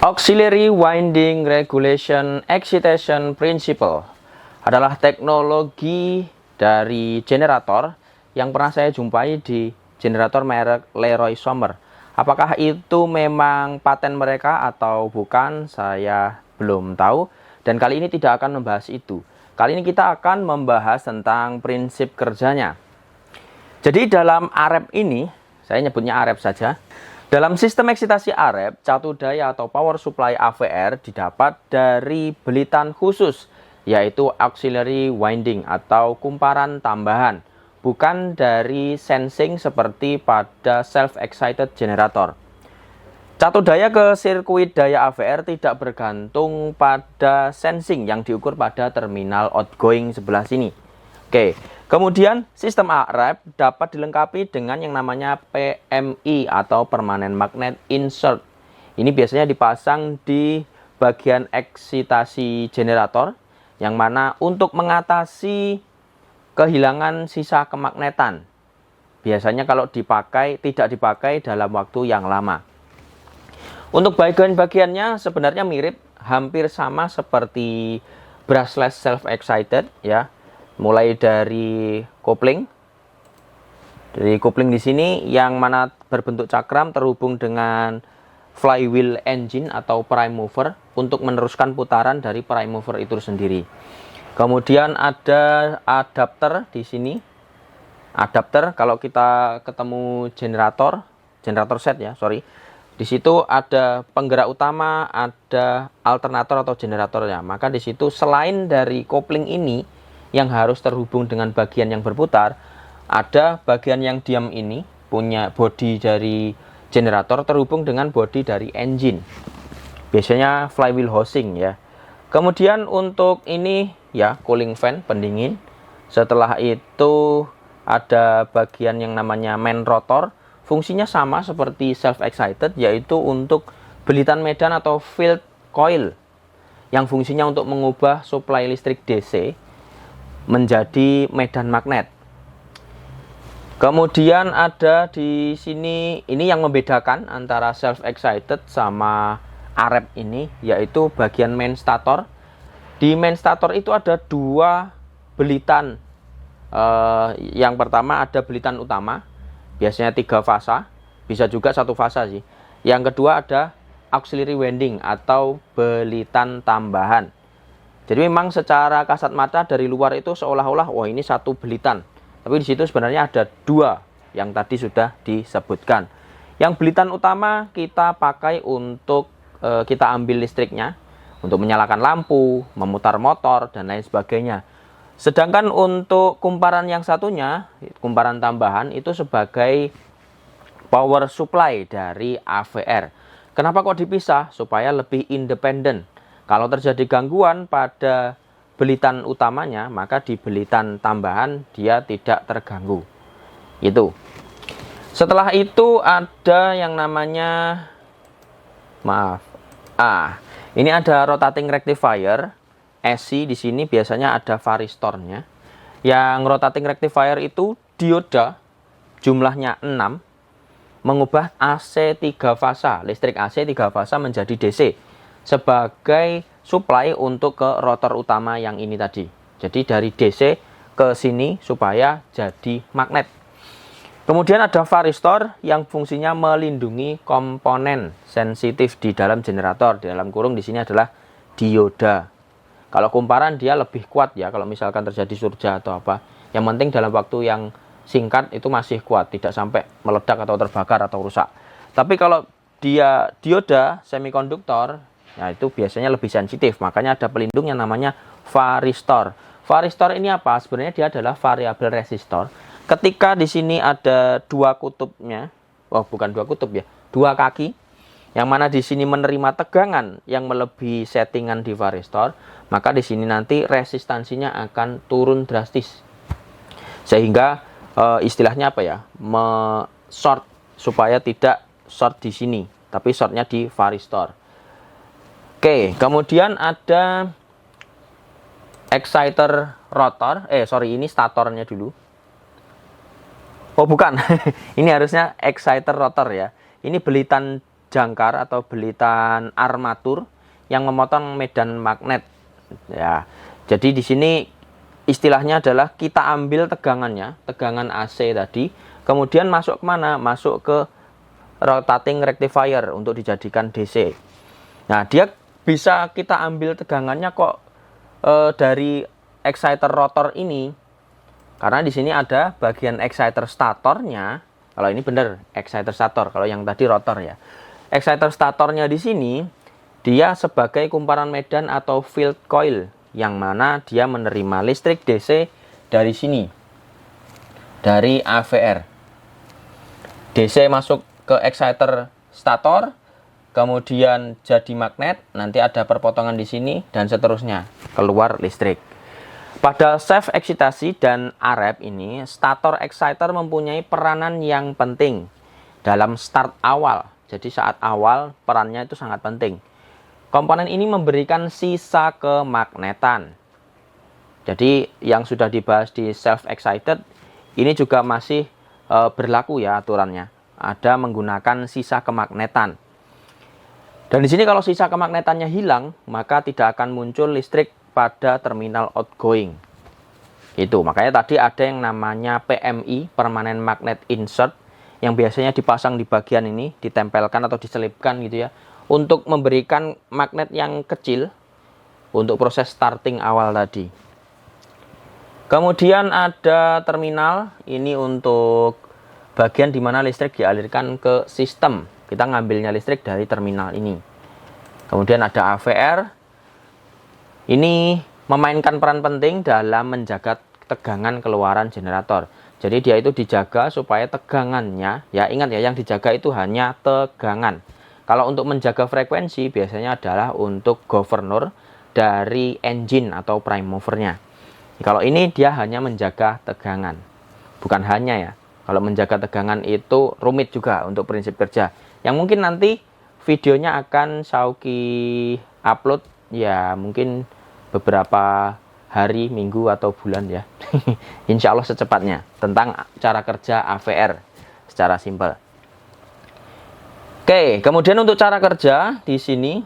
Auxiliary Winding Regulation Excitation Principle adalah teknologi dari generator yang pernah saya jumpai di generator merek Leroy Sommer. Apakah itu memang paten mereka atau bukan, saya belum tahu. Dan kali ini tidak akan membahas itu. Kali ini kita akan membahas tentang prinsip kerjanya. Jadi dalam AREP ini, saya nyebutnya AREP saja. Dalam sistem eksitasi AREP, catu daya atau power supply AVR didapat dari belitan khusus, yaitu auxiliary winding atau kumparan tambahan, bukan dari sensing seperti pada self-excited generator. Catu daya ke sirkuit daya AVR tidak bergantung pada sensing yang diukur pada terminal outgoing sebelah sini. Oke. Kemudian sistem AREP dapat dilengkapi dengan yang namanya PMI atau Permanent Magnet Insert. Ini biasanya dipasang di bagian eksitasi generator, yang mana untuk mengatasi kehilangan sisa kemagnetan. Biasanya kalau tidak dipakai dalam waktu yang lama. Untuk bagian-bagiannya sebenarnya mirip, hampir sama seperti brushless self-excited ya. Mulai dari kopling. Dari kopling di sini yang mana berbentuk cakram terhubung dengan flywheel engine atau prime mover untuk meneruskan putaran dari prime mover itu sendiri. Kemudian ada adapter di sini. Adapter kalau kita ketemu generator set ya, sorry. Di situ ada penggerak utama, ada alternator atau generatornya. Maka di situ selain dari kopling ini yang harus terhubung dengan bagian yang berputar, ada bagian yang diam ini punya bodi dari generator terhubung dengan bodi dari engine. Biasanya flywheel housing ya. Kemudian untuk ini ya cooling fan, pendingin. Setelah itu ada bagian yang namanya main rotor. Fungsinya sama seperti self-excited, yaitu untuk belitan medan atau field coil yang fungsinya untuk mengubah suplai listrik DC menjadi medan magnet. Kemudian ada di sini, ini yang membedakan antara self-excited sama AREP ini, yaitu bagian main stator. Di main stator itu ada dua belitan. Yang pertama ada belitan utama, biasanya 3 fasa, bisa juga 1 fasa sih. Yang kedua ada auxiliary winding atau belitan tambahan. Jadi memang secara kasat mata dari luar itu seolah-olah wah ini 1 belitan. Tapi di situ sebenarnya ada 2 yang tadi sudah disebutkan. Yang belitan utama kita pakai untuk kita ambil listriknya untuk menyalakan lampu, memutar motor dan lain sebagainya. Sedangkan untuk kumparan yang satunya, kumparan tambahan itu sebagai power supply dari AVR. Kenapa kok dipisah? Supaya lebih independen. Kalau terjadi gangguan pada belitan utamanya, maka di belitan tambahan dia tidak terganggu. Itu. Setelah itu ada yang namanya ini ada rotating rectifier. SC di sini biasanya ada varistornya. Yang rotating rectifier itu dioda jumlahnya 6 mengubah AC 3 fasa, listrik AC 3 fasa menjadi DC. Sebagai supply untuk ke rotor utama yang ini tadi. Jadi dari DC ke sini supaya jadi magnet. Kemudian ada varistor yang fungsinya melindungi komponen sensitif di dalam generator. Di dalam kurung di sini adalah dioda. Kalau kumparan dia lebih kuat ya, kalau misalkan terjadi surja atau apa. Yang penting dalam waktu yang singkat itu masih kuat, tidak sampai meledak atau terbakar atau rusak. Tapi kalau dia dioda semikonduktor, nah itu biasanya lebih sensitif, makanya ada pelindung yang namanya varistor. Varistor ini apa? Sebenarnya dia adalah variabel resistor. Ketika di sini ada 2 kutubnya, bukan 2 kutub ya, 2 kaki, yang mana di sini menerima tegangan yang melebihi settingan di varistor, maka di sini nanti resistansinya akan turun drastis. Sehingga istilahnya apa ya? Short supaya tidak short di sini, tapi shortnya di varistor. Oke, kemudian ada exciter rotor. Ini statornya dulu. Oh bukan, ini harusnya exciter rotor ya. Ini belitan jangkar atau belitan armatur yang memotong medan magnet. Ya, jadi di sini istilahnya adalah kita ambil tegangannya, tegangan AC tadi, kemudian masuk kemana? Masuk ke rotating rectifier untuk dijadikan DC. Nah, dia bisa kita ambil tegangannya kok dari exciter rotor ini, karena di sini ada bagian exciter statornya. Kalau ini benar exciter stator, kalau yang tadi rotor ya. Exciter statornya di sini dia sebagai kumparan medan atau field coil, yang mana dia menerima listrik DC dari sini, dari AVR. DC masuk ke exciter stator, kemudian jadi magnet, nanti ada perpotongan di sini, dan seterusnya, keluar listrik. Pada self eksitasi dan Arep ini, stator exciter mempunyai peranan yang penting dalam start awal. Jadi saat awal perannya itu sangat penting. Komponen ini memberikan sisa kemagnetan. Jadi yang sudah dibahas di self excited ini juga masih berlaku ya aturannya. Ada menggunakan sisa kemagnetan. Dan di sini kalau sisa kemagnetannya hilang, maka tidak akan muncul listrik pada terminal outgoing. Itu makanya tadi ada yang namanya PMI, permanent magnet insert, yang biasanya dipasang di bagian ini, ditempelkan atau diselipkan gitu ya, untuk memberikan magnet yang kecil untuk proses starting awal tadi. Kemudian ada terminal, ini untuk bagian di mana listrik dialirkan ke sistem. Kita ngambilnya listrik dari terminal ini. Kemudian ada AVR. Ini memainkan peran penting dalam menjaga tegangan keluaran generator. Jadi dia itu dijaga supaya tegangannya, ya ingat ya, yang dijaga itu hanya tegangan. Kalau untuk menjaga frekuensi biasanya adalah untuk governor dari engine atau prime movernya. Kalau ini dia hanya menjaga tegangan. Bukan hanya ya. Kalau menjaga tegangan itu rumit juga untuk prinsip kerja. Yang mungkin nanti videonya akan Sauki upload ya mungkin beberapa hari, minggu, atau bulan ya. Insya Allah secepatnya tentang cara kerja AVR secara simpel. Oke, kemudian untuk cara kerja di sini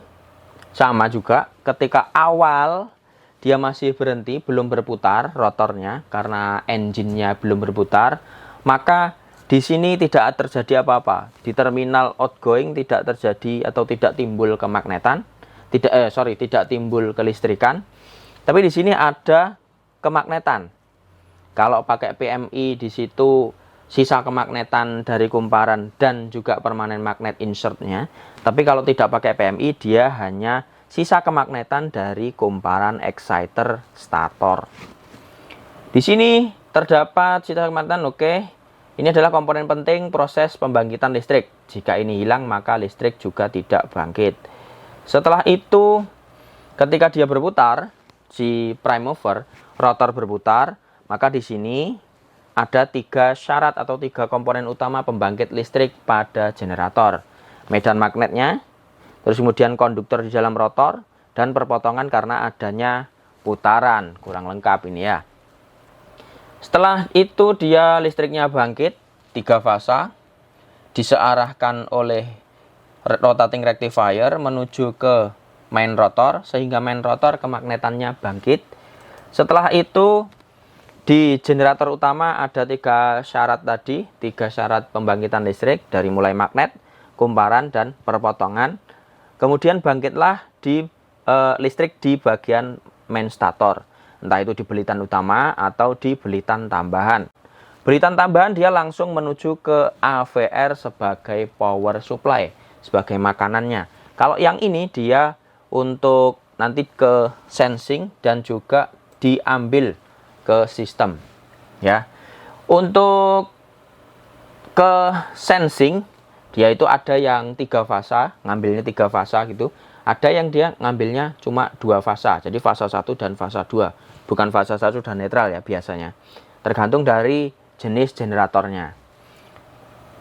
sama juga. Ketika awal dia masih berhenti, belum berputar rotornya karena engine-nya belum berputar, maka di sini tidak terjadi apa-apa. Di terminal outgoing tidak terjadi atau tidak timbul kemagnetan, tidak timbul kelistrikan. Tapi di sini ada kemagnetan. Kalau pakai PMI di situ sisa kemagnetan dari kumparan dan juga permanen magnet insertnya. Tapi kalau tidak pakai PMI dia hanya sisa kemagnetan dari kumparan exciter stator. Di sini terdapat sisa kemagnetan, oke. Ini adalah komponen penting proses pembangkitan listrik. Jika ini hilang maka listrik juga tidak bangkit. Setelah itu ketika dia berputar, si prime mover, rotor berputar, maka di sini ada 3 syarat atau 3 komponen utama pembangkit listrik pada generator. Medan magnetnya, terus kemudian konduktor di dalam rotor, dan perpotongan karena adanya putaran. Kurang lengkap ini ya. Setelah itu dia listriknya bangkit, 3 fasa, disearahkan oleh rotating rectifier menuju ke main rotor, sehingga main rotor kemagnetannya bangkit. Setelah itu di generator utama ada 3 syarat tadi, 3 syarat pembangkitan listrik dari mulai magnet, kumparan, dan perpotongan. Kemudian bangkitlah di listrik di bagian main stator, entah itu di belitan utama atau di belitan tambahan. Belitan tambahan dia langsung menuju ke AVR sebagai power supply, sebagai makanannya. Kalau yang ini dia untuk nanti ke sensing dan juga diambil ke sistem ya. Untuk ke sensing dia itu ada yang 3 fasa, ngambilnya 3 fasa gitu. Ada yang dia ngambilnya cuma 2 fasa, jadi fasa 1 dan fasa 2, bukan fasa 1 dan netral ya biasanya, tergantung dari jenis generatornya.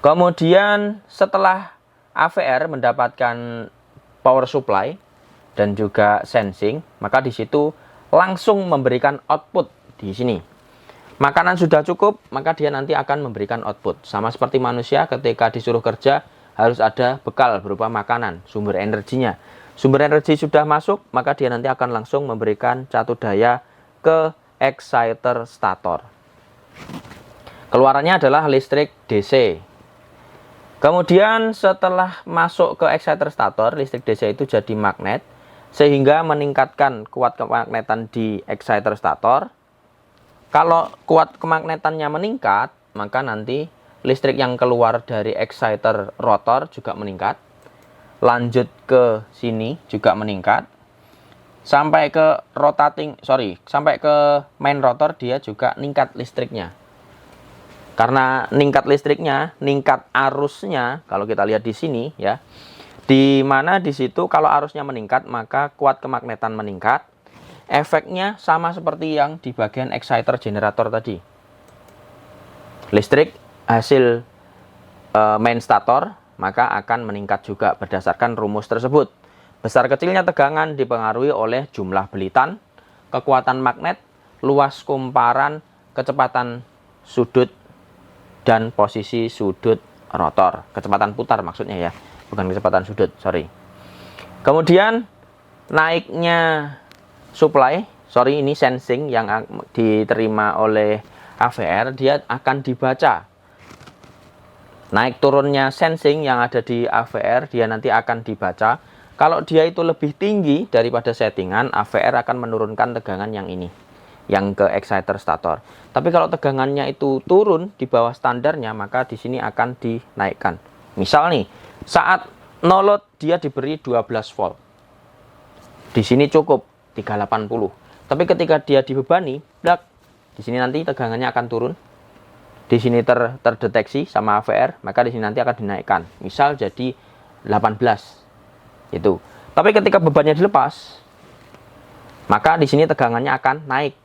Kemudian setelah AVR mendapatkan power supply dan juga sensing, maka di situ langsung memberikan output di sini. Makanan sudah cukup, maka dia nanti akan memberikan output. Sama seperti manusia ketika disuruh kerja harus ada bekal berupa makanan, sumber energinya. Sumber energi sudah masuk, maka dia nanti akan langsung memberikan catu daya ke exciter stator. Keluarannya adalah listrik DC. Kemudian setelah masuk ke exciter stator, listrik DC itu jadi magnet, sehingga meningkatkan kuat kemagnetan di exciter stator. Kalau kuat kemagnetannya meningkat, maka nanti listrik yang keluar dari exciter rotor juga meningkat. Lanjut ke sini juga meningkat. Sampai ke sampai ke main rotor dia juga ningkat listriknya. Karena ningkat listriknya, ningkat arusnya, kalau kita lihat di sini ya. Di mana di situ kalau arusnya meningkat, maka kuat kemagnetan meningkat. Efeknya sama seperti yang di bagian exciter generator tadi. Listrik hasil main stator maka akan meningkat juga berdasarkan rumus tersebut. Besar kecilnya tegangan dipengaruhi oleh jumlah belitan, kekuatan magnet, luas kumparan, kecepatan sudut, dan posisi sudut rotor. Kecepatan putar maksudnya ya, bukan kecepatan sudut, sorry. Kemudian naiknya ini sensing yang diterima oleh AVR, dia akan dibaca. Naik turunnya sensing yang ada di AVR, dia nanti akan dibaca. Kalau dia itu lebih tinggi daripada settingan, AVR akan menurunkan tegangan yang ini, yang ke exciter stator. Tapi kalau tegangannya itu turun di bawah standarnya, maka di sini akan dinaikkan. Misal nih, saat no load dia diberi 12 volt. Di sini cukup 380. Tapi ketika dia dibebani, di sini nanti tegangannya akan turun. Di sini terdeteksi sama AVR, maka di sini nanti akan dinaikkan. Misal jadi 18. Itu. Tapi ketika bebannya dilepas, maka di sini tegangannya akan naik.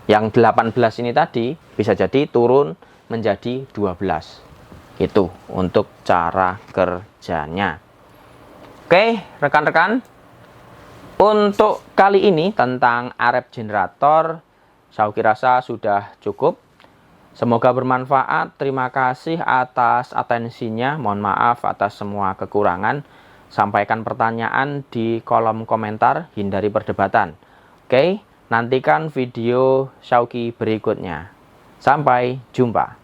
Yang 18 ini tadi bisa jadi turun menjadi 12. Itu untuk cara kerjanya. Oke, rekan-rekan. Untuk kali ini tentang RF generator, saya rasa sudah cukup. Semoga bermanfaat. Terima kasih atas atensinya. Mohon maaf atas semua kekurangan. Sampaikan pertanyaan di kolom komentar. Hindari perdebatan. Oke, nantikan video Syauqi berikutnya. Sampai jumpa.